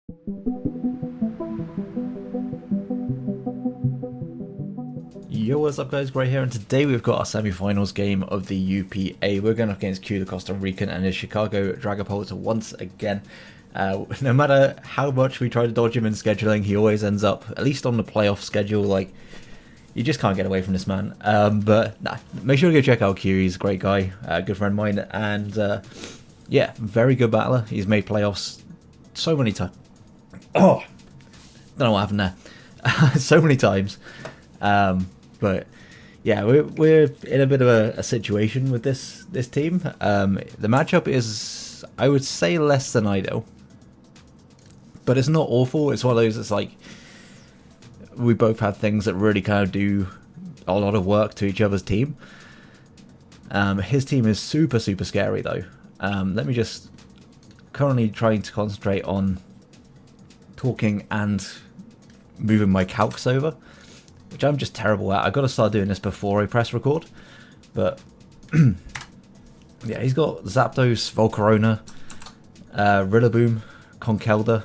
Yo, what's up guys, Gray here, and today we've got our semi-finals game of the UPA. We're going up against QtheCostaRican and his Chicago Dragapults once again. No matter how much we try to dodge him in scheduling, he always ends up, at least on the playoff schedule, like, you just can't get away from this man. But nah, make sure to go check out Q, he's a great guy, good friend of mine, and yeah, very good battler. He's made playoffs so many times. Oh, don't know what happened there. So many times. But yeah, we're in a bit of a situation with this team. The matchup is, I would say, less than ideal, but it's not awful. It's one of those. It's like we both have things that really kind of do a lot of work to each other's team. His team is super scary though. Let me just currently trying to concentrate on talking and moving my calcs over, which I'm just terrible at. I've got to start doing this before I press record. But yeah, he's got Zapdos, Volcarona, Rillaboom, Conkeldeo.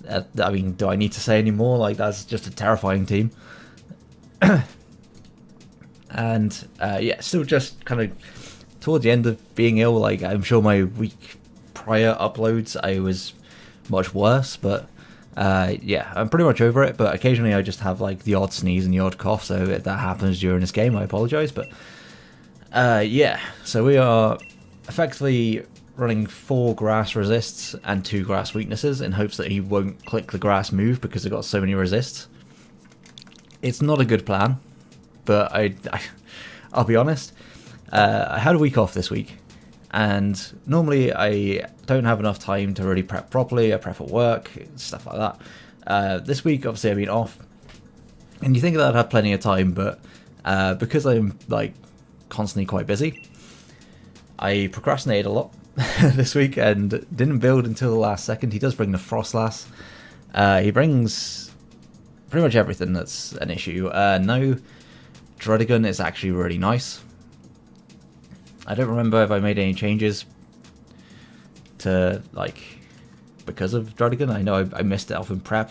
I mean, do I need to say any more? Like, that's just a terrifying team. And yeah, still just kind of towards the end of being ill. Like, I'm sure my week prior uploads I was much worse, but yeah, I'm pretty much over it, but occasionally I just have like the odd sneeze and the odd cough, so if that happens during this game, I apologise. But yeah, so we are effectively running 4 grass resists and 2 grass weaknesses in hopes that he won't click the grass move because they've got so many resists. It's not a good plan, but I'll be honest, I had a week off this week, and normally I don't have enough time to really prep properly. I prep at work, stuff like that. This week, obviously, I've been off, and you think that I'd have plenty of time, but because I'm like constantly quite busy, I procrastinated a lot this week and didn't build until the last second. He does bring the Frostlass. He brings pretty much everything that's an issue. No Druddigon is actually really nice. I don't remember if I made any changes to, like, because of Druddigon. I know I missed it off in prep.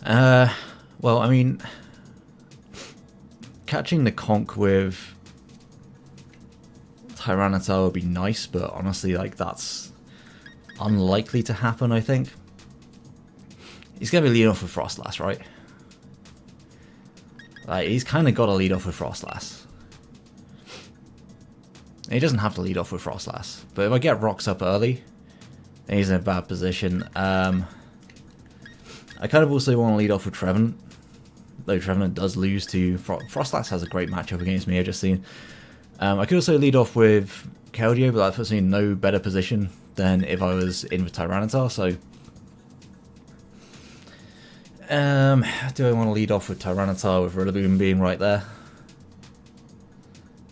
Well, I mean, catching the Conk with Tyranitar would be nice, but honestly, like, that's unlikely to happen, I think. He's going to be leading off with Frostlass, right? Like, he's kind of got to lead off with Frostlass. He doesn't have to lead off with Frostlass, but if I get rocks up early, then he's in a bad position. I kind of also want to lead off with Trevenant, though Trevenant does lose to Frostlass. Has a great matchup against me, I've just seen. I could also lead off with Keldeo, but that puts me in no better position than if I was in with Tyranitar, so do I want to lead off with Tyranitar with Rillaboom being right there?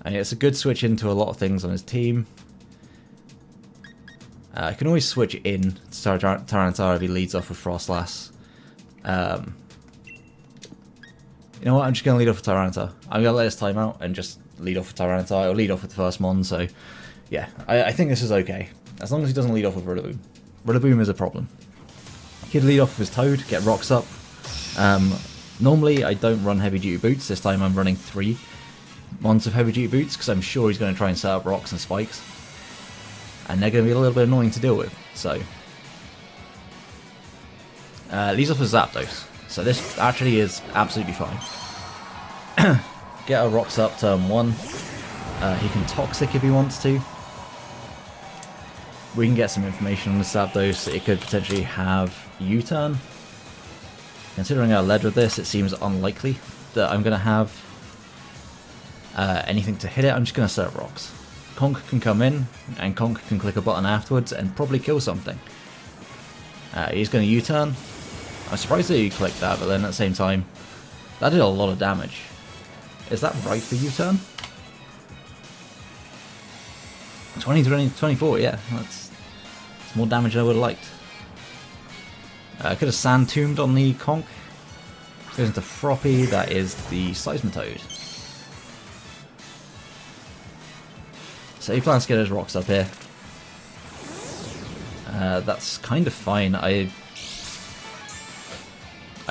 And it's a good switch into a lot of things on his team. I can always switch in to Tyranitar if he leads off with Frostlass. You know what, I'm just going to lead off with Tyranitar. I'm going to let his time out and just lead off with Tyranitar. Or lead off with the first Mon, so yeah, I think this is okay. As long as he doesn't lead off with Rillaboom. Rillaboom is a problem. He could lead off with his Toad, get rocks up. Normally I don't run heavy duty boots. This time I'm running 3 Mons of heavy duty boots because I'm sure he's going to try and set up rocks and spikes, and they're going to be a little bit annoying to deal with. So leads off with Zapdos, so this actually is absolutely fine. Get our rocks up turn 1. He can Toxic if he wants to. We can get some information on the Zapdos. It could potentially have U-turn. Considering I led with this, it seems unlikely that I'm going to have anything to hit it. I'm just going to set up rocks. Conk can come in, and Conk can click a button afterwards and probably kill something. He's going to U-turn. I'm surprised that he clicked that, but then at the same time, that did a lot of damage. Is that right for U-turn? 24, yeah. That's more damage than I would have liked. I could have Sand Tombed on the Conk. Goes into Froppy, that is the Seismitoad. So he plans to get his rocks up here. That's kind of fine. I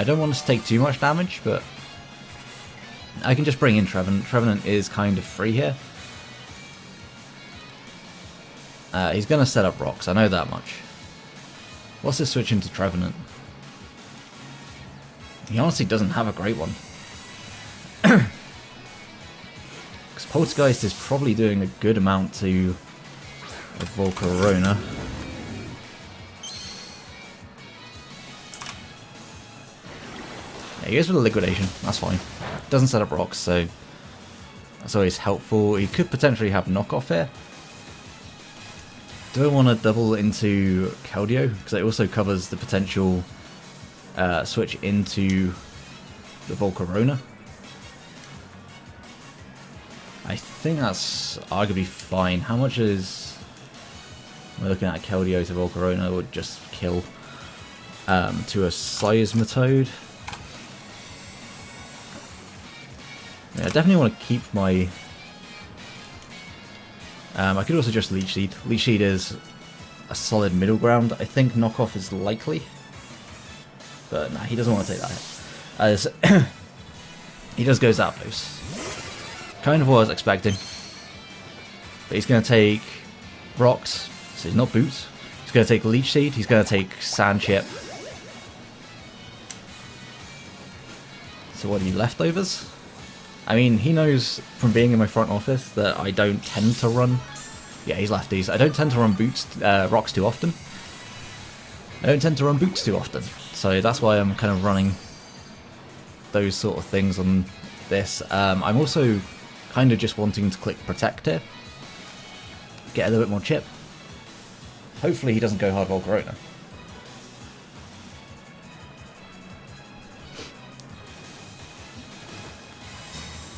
don't want to take too much damage, but I can just bring in Trevenant. Trevenant is kind of free here. He's going to set up rocks, I know that much. What's his switch into Trevenant? He honestly doesn't have a great one. Because Poltergeist is probably doing a good amount to the Volcarona. Yeah, he goes for the Liquidation, that's fine. Doesn't set up rocks, so that's always helpful. He could potentially have knockoff here. Do I want to double into Keldeo? Because it also covers the potential switch into the Volcarona. I think that's arguably fine. How much is... We're looking at Keldeo to Volcarona would just kill to a Seismitoad. Yeah, I definitely want to keep my... I could also just Leech Seed. Leech Seed is a solid middle ground. I think knockoff is likely. But nah, he doesn't want to take that hit. As he does go Zapdos. Kind of what I was expecting. But he's going to take rocks, so he's not boots. He's going to take Leech Seed, he's going to take Sand Chip. So what are you, leftovers? I mean, he knows from being in my front office that I don't tend to run... Yeah, he's lefties. I don't tend to run rocks too often. I don't tend to run boots too often. So that's why I'm kind of running those sort of things on this. I'm also kind of just wanting to click Protect here. Get a little bit more chip. Hopefully he doesn't go hard Volcarona.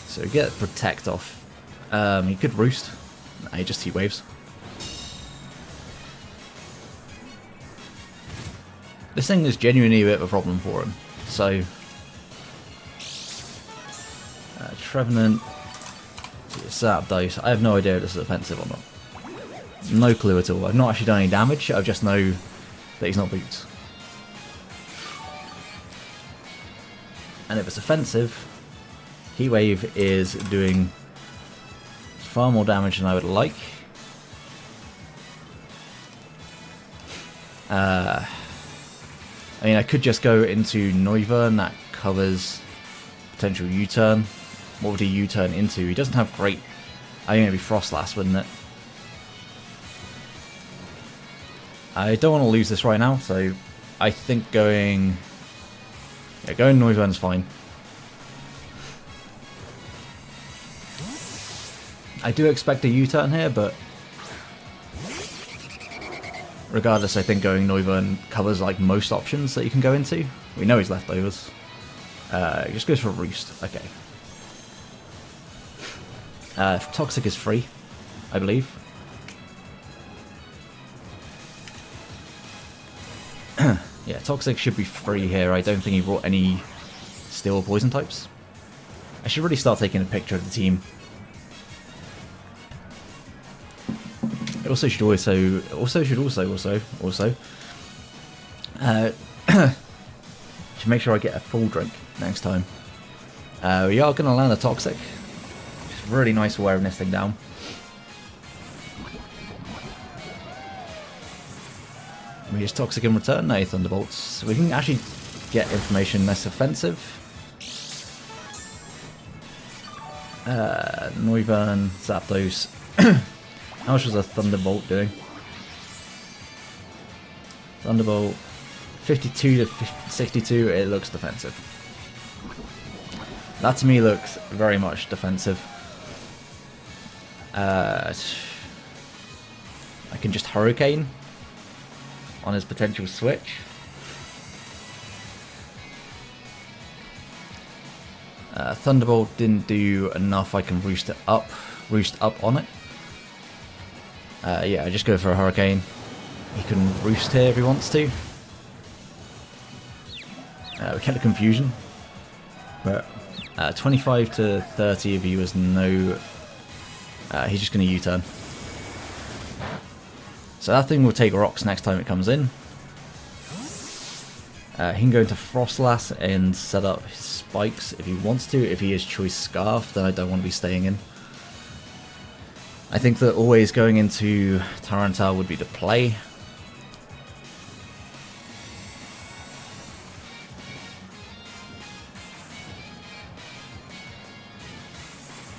So get Protect off. He could Roost. Nah, he just Heat Waves. This thing is genuinely a bit of a problem for him. So Trevenant, Zapdos. I have no idea if this is offensive or not. No clue at all. I've not actually done any damage. I just know that he's not boots. And if it's offensive, Heat Wave is doing far more damage than I would like. I mean, I could just go into Noivern, that covers potential U-turn. What would he U-turn into? He doesn't have great... I think it'd be Frostlass, wouldn't it? I don't want to lose this right now, so I think going... Yeah, going Noivern's fine. I do expect a U-turn here, but regardless, I think going Noivern covers like most options that you can go into. We know he's leftovers. He just goes for Roost. Okay. Toxic is free, I believe. Yeah, Toxic should be free here. I don't think he brought any Steel or Poison types. I should really start taking a picture of the team. It also should should make sure I get a full drink next time. We are going to land a Toxic. It's really nice wearing this thing down. We use Toxic in return, no Thunderbolts. So we can actually get information less offensive. Noivern, Zapdos. How much was a Thunderbolt doing? Thunderbolt, 52 to 62, it looks defensive. That to me looks very much defensive. I can just Hurricane on his potential switch. Thunderbolt didn't do enough, I can roost up on it. Yeah, I just go for a Hurricane. He can Roost here if he wants to. We get the Confusion. But 25 to 30 of viewers know he's just going to U-turn. So that thing will take rocks next time it comes in. He can go into Frostlass and set up his spikes if he wants to. If he is Choice Scarf, then I don't want to be staying in. I think that always going into Tyranitar would be the play.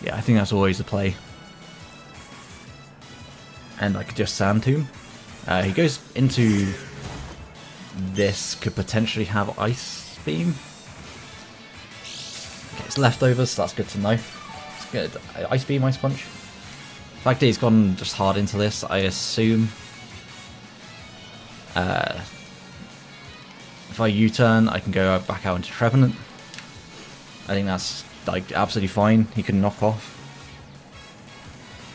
Yeah, I think that's always the play. And I could just Sand Tomb. He goes into this, could potentially have Ice Beam. Okay, it's leftovers, so that's good to know. It's good. Ice Beam, Ice Punch. The fact that he's gone just hard into this, I assume. If I U-turn, I can go back out into Trevenant. I think that's like absolutely fine. He can knock off.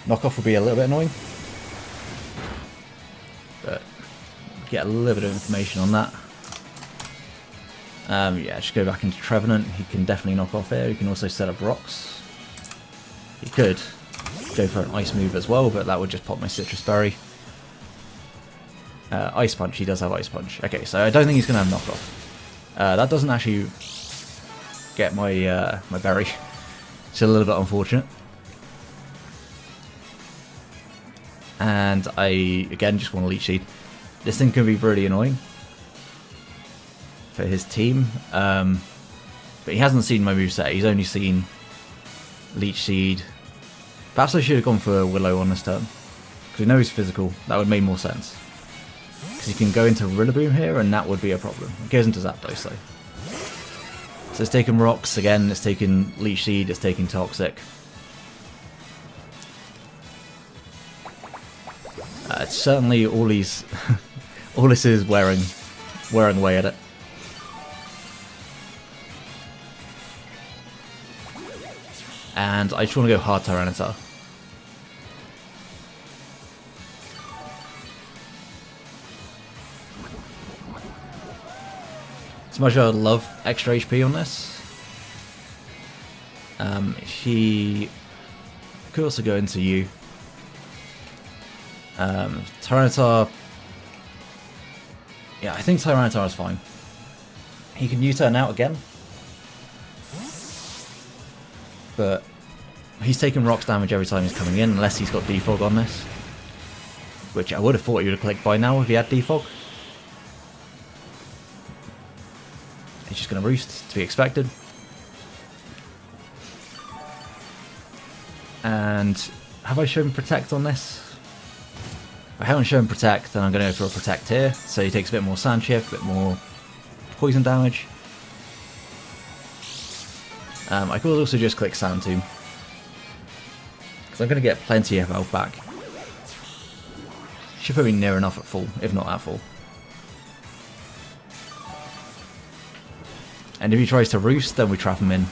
Knock off would be a little bit annoying, but get a little bit of information on that. Yeah, just go back into Trevenant. He can definitely knock off here. He can also set up rocks. He could go for an ice move as well, but that would just pop my Citrus Berry. Ice Punch, he does have Ice Punch. Okay, so I don't think he's going to have knockoff. That doesn't actually get my my berry. It's a little bit unfortunate. And I, again, just want to Leech Seed. This thing can be really annoying for his team. But he hasn't seen my moveset. He's only seen Leech Seed. Perhaps I should have gone for Willow on this turn, because we know he's physical. That would make more sense. Because he can go into Rillaboom here, and that would be a problem. It goes into Zapdos though. So it's taking Rocks again, it's taking Leech Seed, it's taking Toxic. It's certainly all these, all this is wearing away at it. And I just want to go hard Tyranitar. As much as I would love extra HP on this, he could also go into you. Tyranitar, yeah, I think Tyranitar is fine. He can U-turn out again, but he's taking rocks damage every time he's coming in, unless he's got Defog on this, which I would have thought he would have clicked by now if he had Defog. He's just going to Roost, to be expected. And have I shown Protect on this? If I haven't shown Protect, then I'm going to go for a Protect here. So he takes a bit more Sand Shift, a bit more poison damage. I could also just click Sand Tomb, because I'm going to get plenty of health back. Should probably be near enough at full, if not at full. And if he tries to Roost, then we trap him in.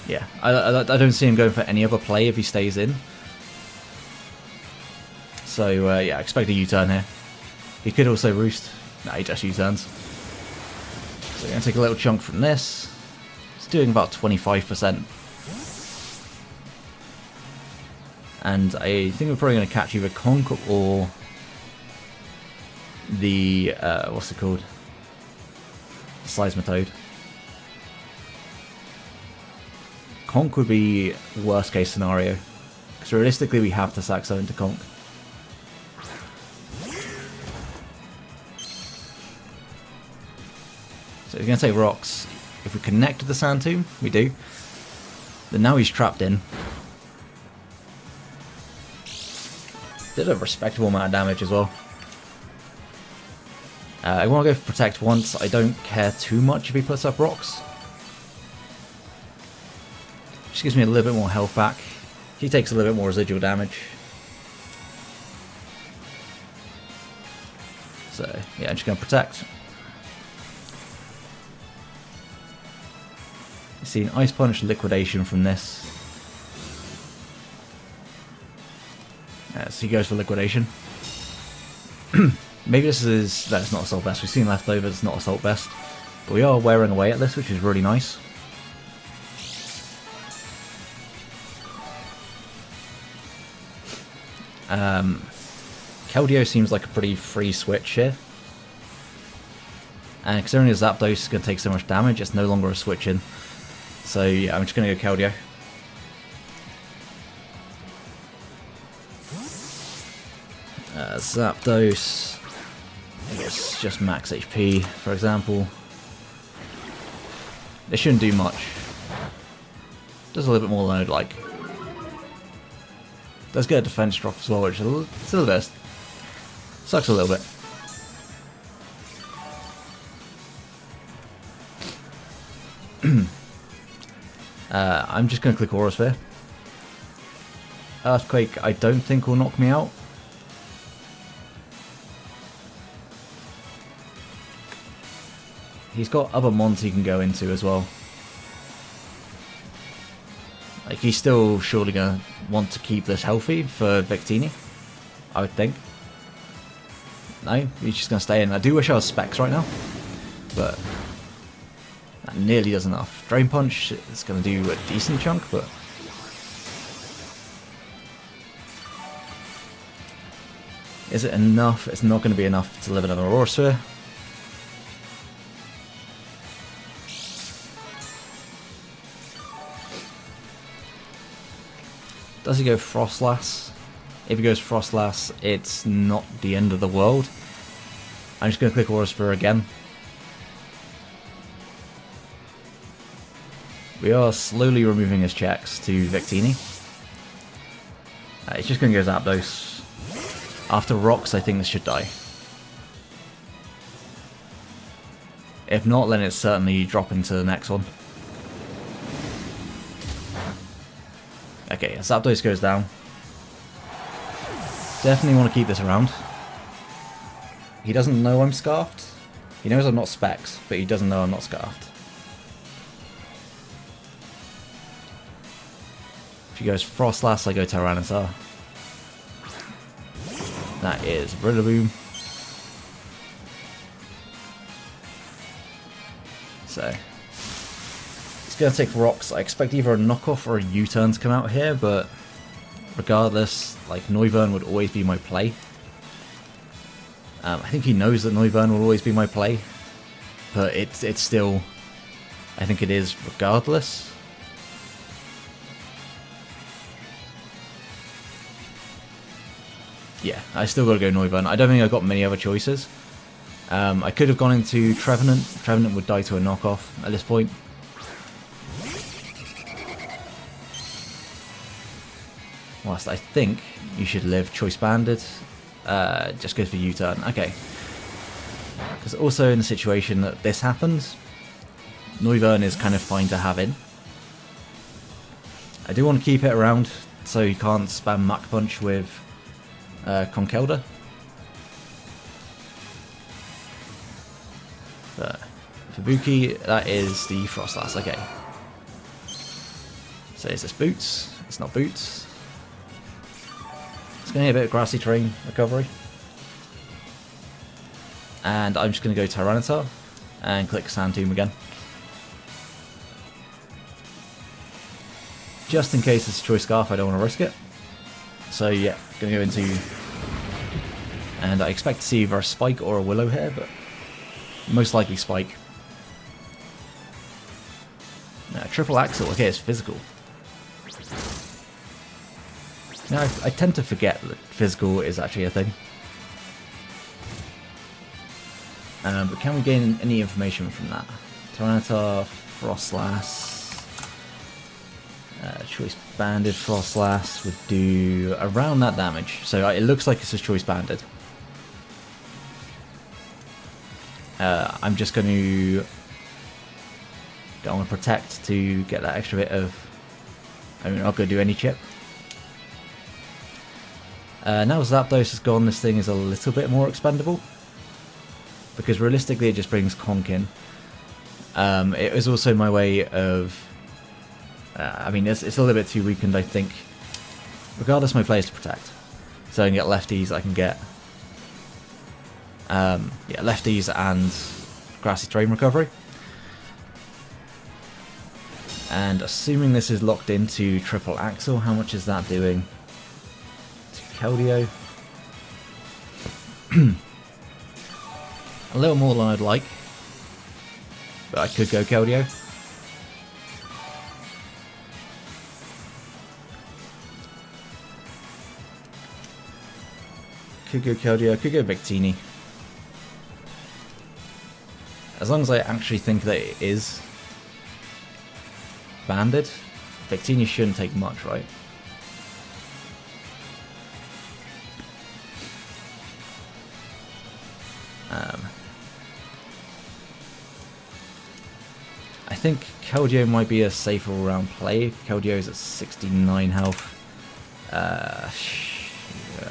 Yeah, I don't see him going for any other play if he stays in. So yeah, expect a U-turn here. He could also Roost. No, he just U-turns. So we're going to take a little chunk from this. It's doing about 25%. And I think we're probably going to catch either Conk or the, what's it called? Seismitoad. Conk would be worst case scenario, because realistically we have to Saxo into Conk. So he's going to take rocks. If we connect to the Sand Tomb, we do. Then now he's trapped in. Did a respectable amount of damage as well. I want to go for Protect once. I don't care too much if he puts up rocks. Just gives me a little bit more health back. He takes a little bit more residual damage. So yeah, I'm just going to Protect. You see an Ice Punch, Liquidation from this. So he goes for Liquidation. Maybe this is... no, it's not Assault Vest. We've seen Leftovers, it's not Assault Vest. But we are wearing away at this, which is really nice. Keldeo seems like a pretty free switch here. And considering his Zapdos is going to take so much damage, it's no longer a switch in. So yeah, I'm just going to go Keldeo. Zapdos, I guess just max HP, for example. It shouldn't do much. Does a little bit more than I'd like. Does get a defense drop as well, which is a little bit. Sucks a little bit. I'm just going to click Aura Sphere. Earthquake I don't think will knock me out. He's got other mons he can go into as well. Like, he's still surely going to want to keep this healthy for Victini, I would think. No, he's just going to stay in. I do wish I was Specs right now, but that nearly does enough. Drain Punch is going to do a decent chunk, but is it enough? It's not going to be enough to live another Aura Sphere. Does he go Frostlass? If he goes Frostlass, it's not the end of the world. I'm just going to click Aura Sphere again. We are slowly removing his checks to Victini. It's just going to go Zapdos. After Rocks, I think this should die. If not, then it's certainly dropping to the next one. Okay, Zapdos goes down. Definitely want to keep this around. He doesn't know I'm Scarfed. He knows I'm not Specs, but he doesn't know I'm not Scarfed. If he goes Frostlass, I go Tyranitar. That is Rillaboom. So it's going to take Rocks. I expect either a knockoff or a U-turn to come out here, but regardless, like, Noivern would always be my play. I think he knows that Noivern will always be my play, but it's still, I think it is regardless. Yeah, I still got to go Noivern. I don't think I've got many other choices. I could have gone into Trevenant. Trevenant would die to a knockoff at this point. Whilst I think you should live Choice Banded. Just goes for U-turn. Okay. Because also in the situation that this happens, Noivern is kind of fine to have in. I do want to keep it around so you can't spam Mach Punch with Conkeldeo. But for Buki, that is the Frostlass. Okay. So is this Boots? It's not Boots. It's going to get a bit of Grassy Terrain recovery. And I'm just going to go Tyranitar and click Sand Tomb again. Just in case it's a Choice Scarf, I don't want to risk it. So yeah, going to go into... And I expect to see either a Spike or a Willow here, but most likely Spike. Triple Axle, okay, it's physical. Now, I tend to forget that physical is actually a thing. But can we gain any information from that? Tyranitar, Frostlass, Choice Banded Frostlass would do around that damage. So it looks like it's a Choice Banded. I'm just going to... Don't want to Protect to get that extra bit of... I mean, I'll go do any chip. Now Zapdos is gone, this thing is a little bit more expendable. Because realistically it just brings Conk in. It was also my way of... I mean, it's a little bit too weakened, I think. Regardless, my play is to Protect. So I can get lefties, I can get... yeah, lefties and Grassy Terrain recovery. And assuming this is locked into Triple Axle, how much is that doing? Keldeo. A little more than I'd like, but I could go Keldeo. Could go Keldeo, could go Victini. As long as I actually think that it is banded, Victini shouldn't take much, right? I think Keldeo might be a safer round play. Keldeo is at 69 health.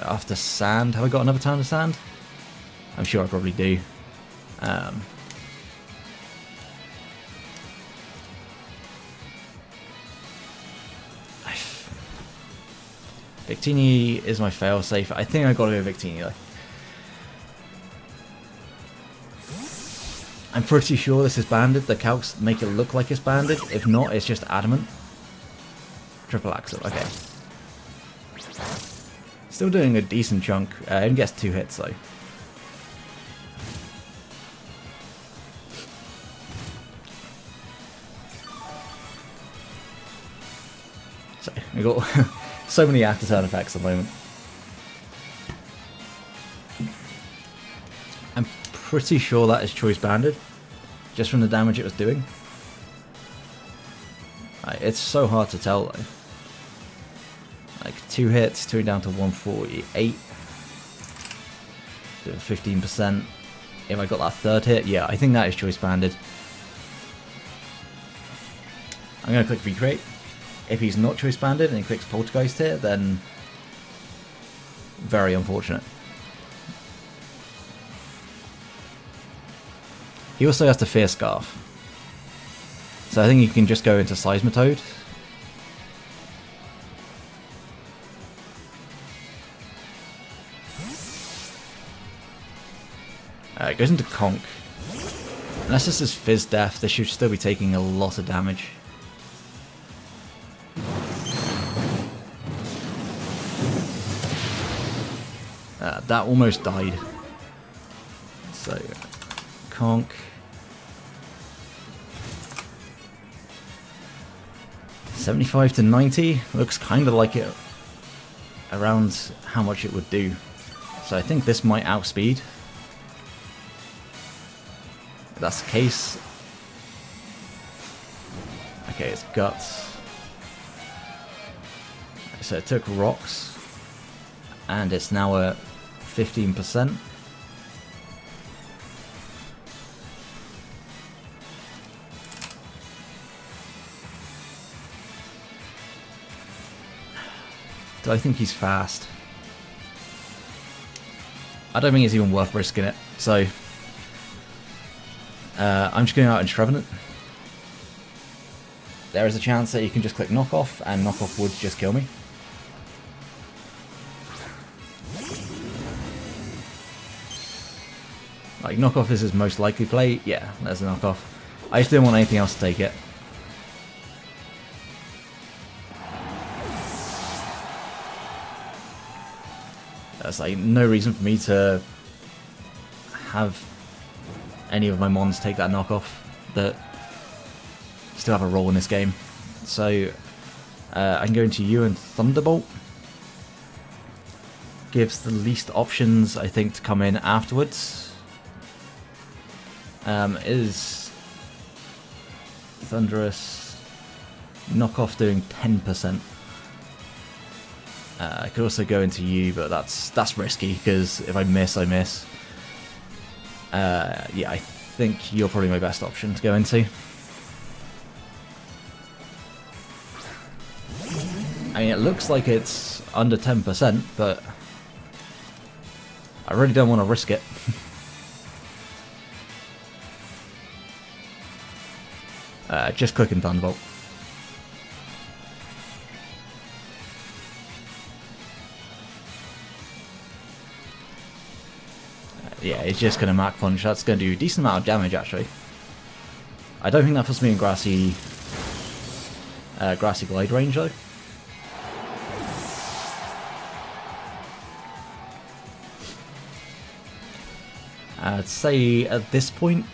After Sand, have I got another turn of Sand? I'm sure I probably do. Victini is my fail-safe. I think I gotta go Victini though. I'm pretty sure this is banded. The calcs make it look like it's banded. If not, it's just adamant. Triple Axle, okay. Still doing a decent chunk. It gets 2 hits though. So, we got so many after turn effects at the moment. I'm pretty sure that is choice banded, just from the damage it was doing. It's so hard to tell though. Like 2 hits, 2 down to 148, doing 15%. If I got that 3rd hit, yeah, I think that is choice banded. I'm gonna click recreate. If he's not choice banded and he clicks Poltergeist here, then very unfortunate. He also has to Fear Scarf. So I think you can just go into Seismitoad. It goes into Conk. Unless this is Fizz Death, this should still be taking a lot of damage. That almost died. So, Conk. 75 to 90 looks kind of like it around how much it would do. So I think this might outspeed. If that's the case. Okay, it's Guts. So it took Rocks. And it's now at 15%. Do I think he's fast? I don't think it's even worth risking it, so I'm just going out and Trevenant. There is a chance that you can just click Knockoff, and Knockoff would just kill me. Like, Knockoff is his most likely play. Yeah, there's a Knockoff. I just didn't want anything else to take it. There's like no reason for me to have any of my mons take that knockoff that still have a role in this game. So I can go into you and Thunderbolt. Gives the least options, I think, to come in afterwards. Is Thunderous knockoff doing 10%? I could also go into you, but that's risky because if I miss, I miss. Yeah, I think you're probably my best option to go into. I mean, it looks like it's under 10%, but I really don't want to risk it. Just clicking Thunderbolt. Yeah, it's just going to Mach Punch. That's going to do a decent amount of damage, actually. I don't think that puts me in grassy glide range, though. I'd say at this point,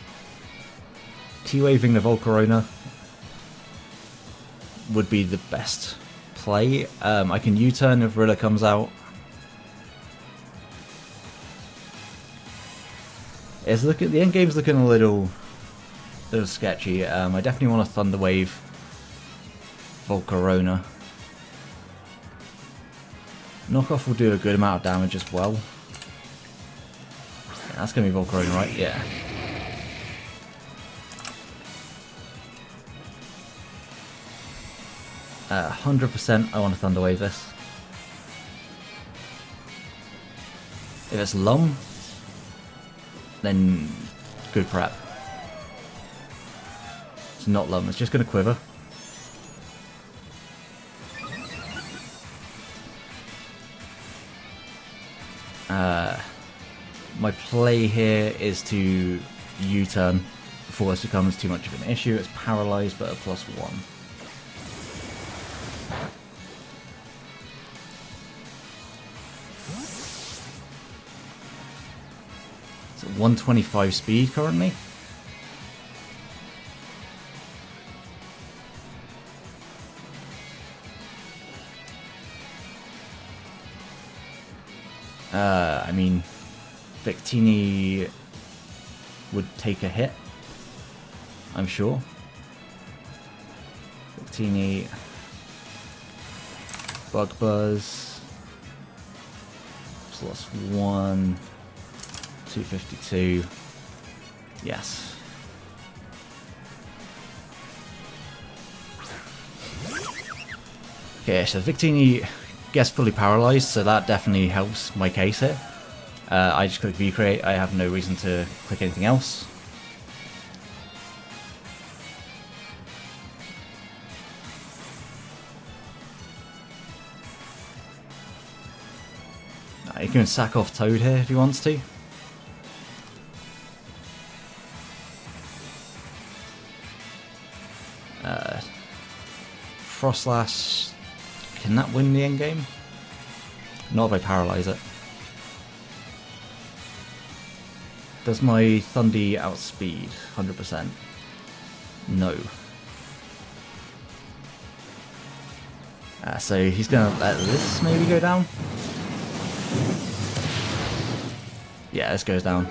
T-waving the Volcarona would be the best play. I can U-turn if Rilla comes out. The end game's looking a little sketchy. I definitely want a Thunder Wave Volcarona. Knockoff will do a good amount of damage as well. That's going to be Volcarona, right? Yeah. Uh, 100% I want to Thunder Wave this. If it's Lum, then good prep. It's not Lum, it's just going to Quiver. My play here is to U-turn before this becomes too much of an issue. It's paralyzed but a +1. So 125 speed currently. I mean, Victini would take a hit, I'm sure. Victini, Bug Buzz, +1, 252, yes. Okay, so Victini gets fully paralyzed, so that definitely helps my case here. I just click V-Create, I have no reason to click anything else. You can sack off Toad here if he wants to. Frostlash, can that win the endgame? Not if I paralyze it. Does my Thundy outspeed 100%? No. So he's gonna let this maybe go down. Yeah, this goes down.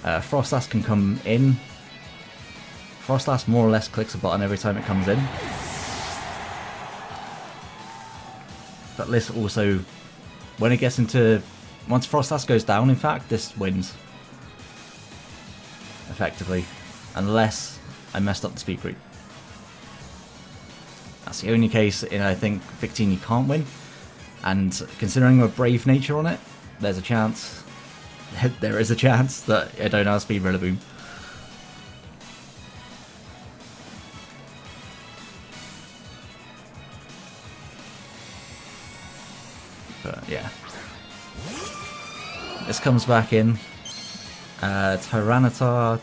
Frostlass can come in. Frostlass more or less clicks a button every time it comes in. But this also, when it gets into, once Frostlass goes down, in fact, this wins. Effectively. Unless I messed up the speed creep. That's the only case in I think Victini can't win. And considering a Brave nature on it, there's a chance, there is a chance that I don't outspeed Rillaboom. But yeah. This comes back in. Tyranitar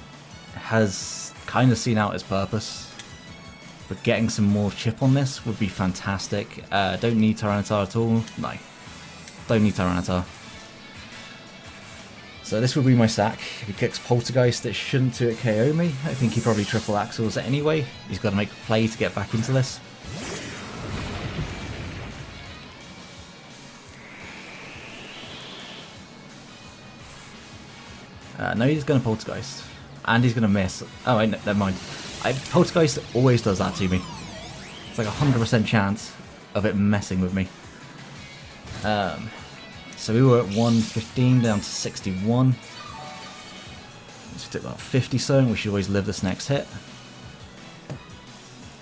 has kind of seen out its purpose, but getting some more chip on this would be fantastic. Don't need Tyranitar at all. No, don't need Tyranitar. So this would be my sack. If he kicks Poltergeist, it shouldn't do it KO me. I think he probably triple Axles anyway. He's got to make a play to get back into this. No, he's going to Poltergeist. And he's going to miss. Oh, wait, never mind. Poltergeist always does that to me. It's like a 100% chance of it messing with me. So we were at 115 down to 61. Let's do about 50 so, and we should always live this next hit.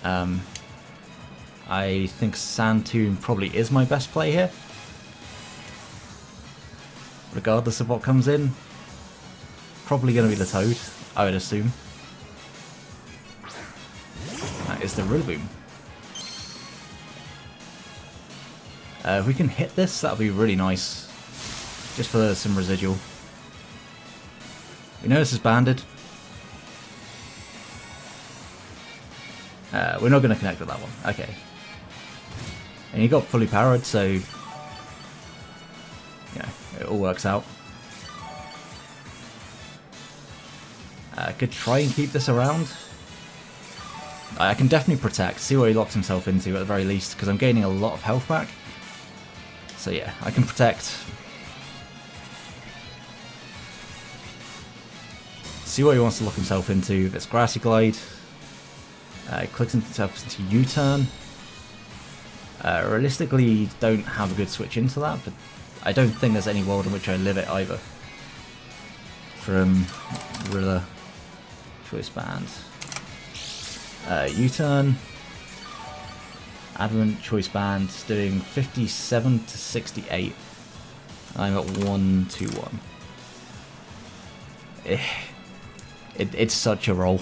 I think Sand Tomb probably is my best play here. Regardless of what comes in. Probably going to be the Toad, I would assume. That is the Rillaboom. If we can hit this, that would be really nice. Just for some residual. We know this is banded. We're not going to connect with that one. Okay. And he got fully powered, so yeah, it all works out. I could try and keep this around. I can definitely protect, see what he locks himself into at the very least, because I'm gaining a lot of health back. So yeah, I can protect. See what he wants to lock himself into. If it's Grassy Glide, he clicks himself into U-turn. Realistically, don't have a good switch into that, but I don't think there's any world in which I live it either. From Rilla, Choice Band, U-turn, Adamant, Choice Band, doing 57 to 68. I'm at 1-2-1. It's such a roll.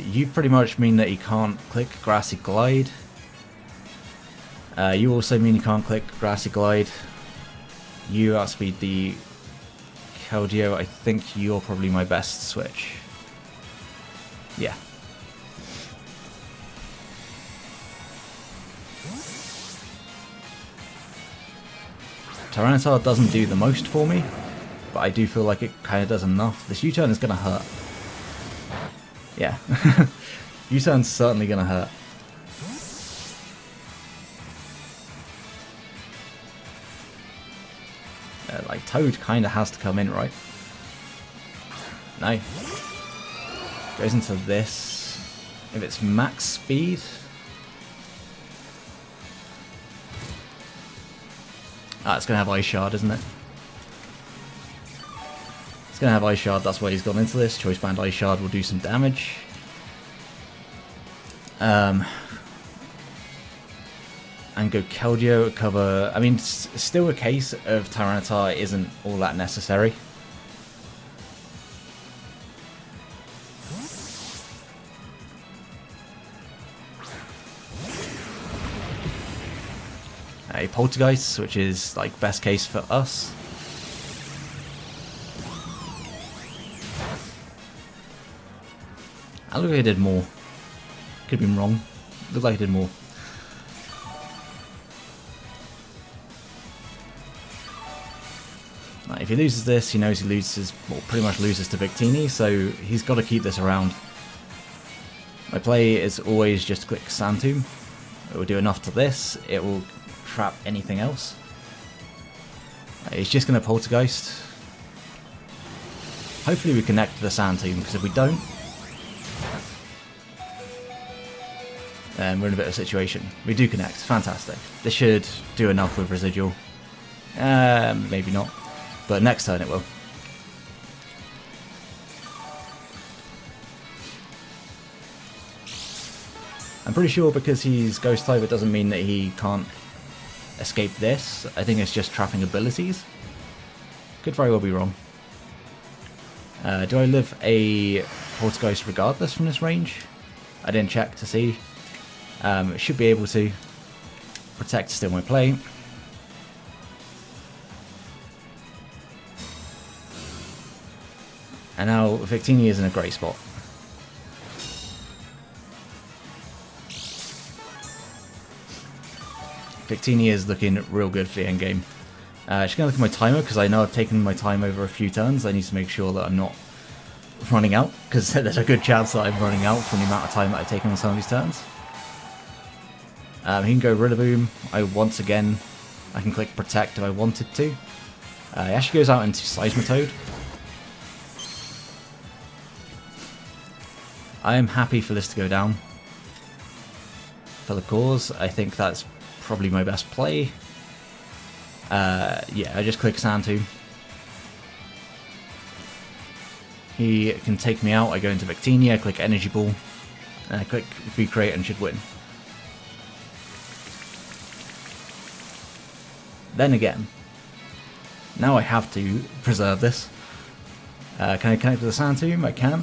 You pretty much mean that he can't click Grassy Glide. You also mean you can't click Grassy Glide. You outspeed the Keldeo. I think you're probably my best switch. Yeah. Tyranitar doesn't do the most for me, but I do feel like it kind of does enough. This U-turn is going to hurt. Yeah. U-turn's certainly going to hurt. Like, Toad kind of has to come in, right? No. Goes into this. If it's max speed... Ah, it's going to have Ice Shard, isn't it? It's going to have Ice Shard, that's why he's gone into this. Choice Band Ice Shard will do some damage. And go Keldeo, cover... I mean, it's still a case of Tyranitar isn't all that necessary. A Poltergeist, which is like best case for us. I look like I did more. Could have been wrong. Looked like I did more. If he loses this, he knows he loses, well, pretty much loses to Victini, so he's got to keep this around. My play is always just click Sand Tomb. It will do enough to this. It will trap anything else. He's just going to Poltergeist. Hopefully we connect to the Sand Tomb, because if we don't, then we're in a bit of a situation. We do connect. Fantastic. This should do enough with Residual. Maybe not. But next turn it will. I'm pretty sure because he's Ghost type, it doesn't mean that he can't escape this. I think it's just trapping abilities. Could very well be wrong. Do I live a Poltergeist regardless from this range? I didn't check to see. Should be able to. Protect still my play. And now Victini is in a great spot. Victini is looking real good for the end game. Just going to look at my timer because I know I've taken my time over a few turns. I need to make sure that I'm not running out, because there's a good chance that I'm running out from the amount of time that I've taken on some of these turns. He can go Rillaboom. I can click Protect if I wanted to. He actually goes out into Seismitoad. I am happy for this to go down. For the cause, I think that's probably my best play. Yeah, I just click Sand Tomb. He can take me out. I go into Victini, I click Energy Ball, and I click Recreate and should win. Then again, now I have to preserve this. Can I connect with the Sand Tomb? I can.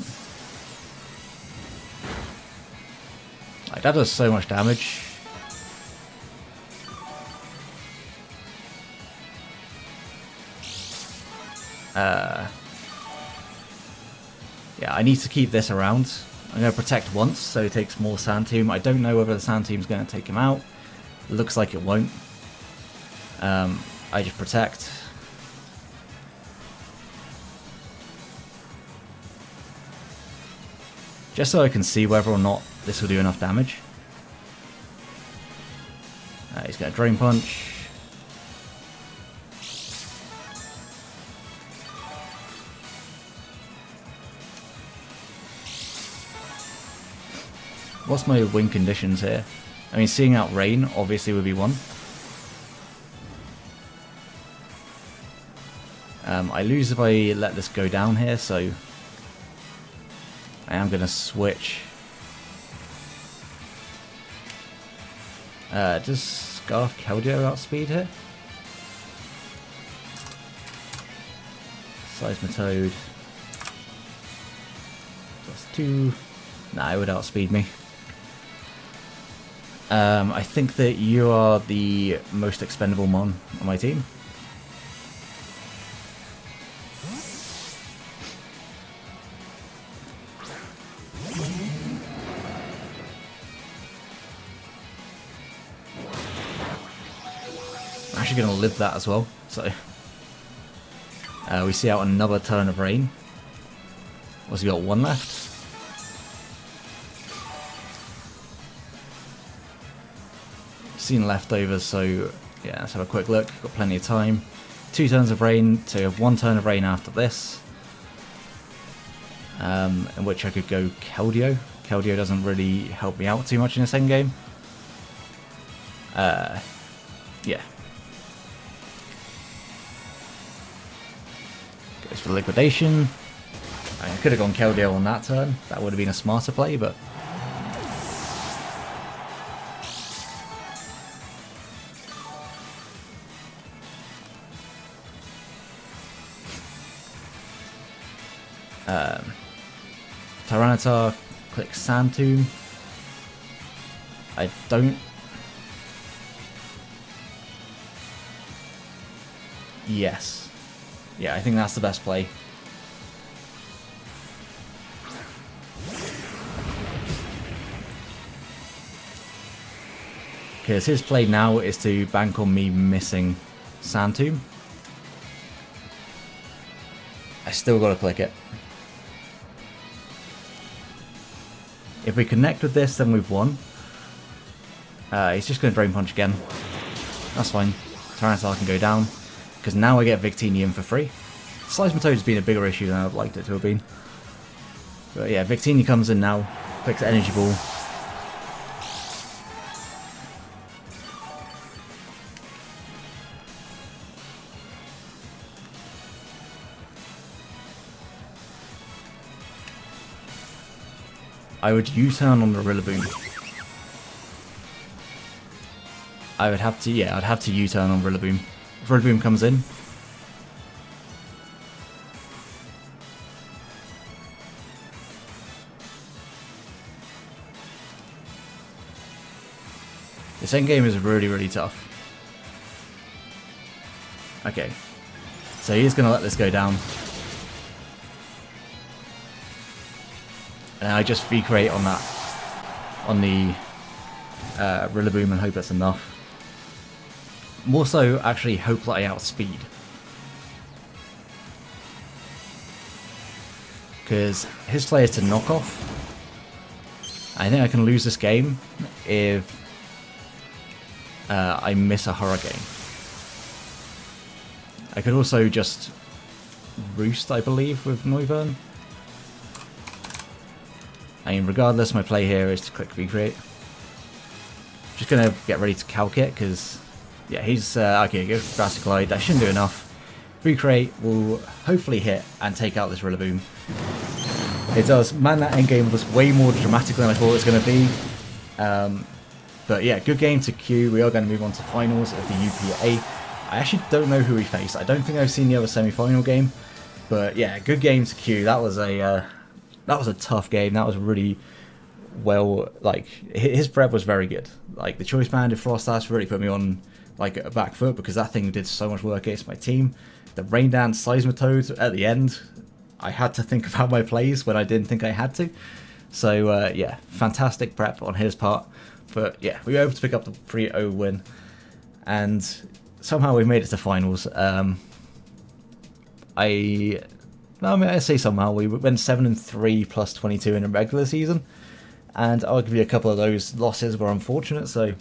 Like, that does so much damage. Yeah, I need to keep this around. I'm going to protect once, so he takes more Sand Tomb. I don't know whether the Sand Tomb is going to take him out. Looks like it won't. I just protect. Just so I can see whether or not this will do enough damage. He's going to Drain Punch. What's my win conditions here? I mean, seeing out rain obviously would be one. I lose if I let this go down here, so I am going to switch. Does Scarf Keldeo outspeed here? Seismitoad. +2. Nah, it would outspeed me. I think that you are the most expendable mon on my team. I'm actually going to live that as well, so we see out another turn of rain. What's he got, one left? Seen leftovers, so yeah, let's have a quick look. Got plenty of time. 2 turns of rain, so you have 1 turn of rain after this. In which I could go Keldeo. Keldeo doesn't really help me out too much in this endgame. Yeah. Goes for liquidation. I could have gone Keldeo on that turn. That would have been a smarter play, but Tyranitar, click Sand Tomb. I don't. Yes. Yeah, I think that's the best play. Because his play now is to bank on me missing Sand Tomb. I still gotta click it. If we connect with this, then we've won. He's just going to Drain Punch again. That's fine. Tyranitar can go down. Because now I get Victini for free. Seismitoad has been a bigger issue than I'd liked it to have been. But yeah, Victini comes in now. Clicks Energy Ball. I would U-turn on the Rillaboom. I would have to, yeah, I'd have to U-turn on Rillaboom. If Rillaboom comes in. This endgame is really, really tough. Okay. So he's going to let this go down. And I just V-create on that, on the Rillaboom, and hope that's enough. More so, actually hope that I outspeed. Because his play is to knock off. I think I can lose this game if I miss a Hurricane. I could also just Roost, I believe, with Noivern. I mean, regardless, my play here is to click V-create. Just gonna get ready to calc it, because, yeah, he's, okay, go for Drastic Glide, that shouldn't do enough. V-create will hopefully hit and take out this Rillaboom. It does. Man, that endgame was way more dramatic than I thought it was going to be. But yeah, good game to Q. We are going to move on to finals of the UPA. I actually don't know who we faced. I don't think I've seen the other semi-final game. But yeah, good game to Q. That was a tough game. That was really well, like, his prep was very good. Like, the Choice Banded Froslash really put me on, like, a back foot, because that thing did so much work against my team. The Rain Dance Seismitoad at the end, I had to think about my plays when I didn't think I had to. So, yeah, fantastic prep on his part. But, yeah, we were able to pick up the 3-0 win. And, somehow we've made it to finals. I say somehow we went 7-3 plus 22 in a regular season, and I'll give you a couple of those losses were unfortunate. So,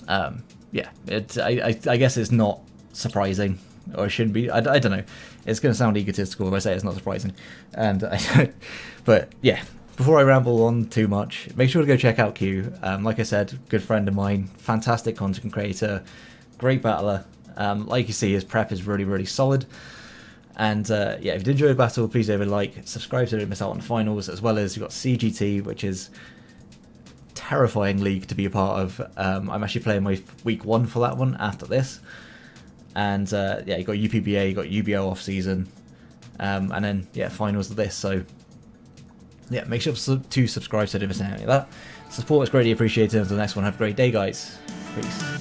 yeah, I guess it's not surprising, or it shouldn't be. I don't know. It's going to sound egotistical if I say it's not surprising, and but yeah. Before I ramble on too much, make sure to go check out Q. Like I said, good friend of mine, fantastic content creator, great battler. Like you see, his prep is really, really solid. And yeah, if you did enjoy the battle, please leave a like, subscribe so you don't miss out on the finals, as well as you've got CGT, which is terrifying league to be a part of. I'm actually playing my week 1 for that one after this. And yeah, you got UPBA, you got UBO off season, and then yeah, finals of this. So yeah, make sure to subscribe so you don't miss any of that. Support is greatly appreciated. Until the next one, have a great day, guys. Peace.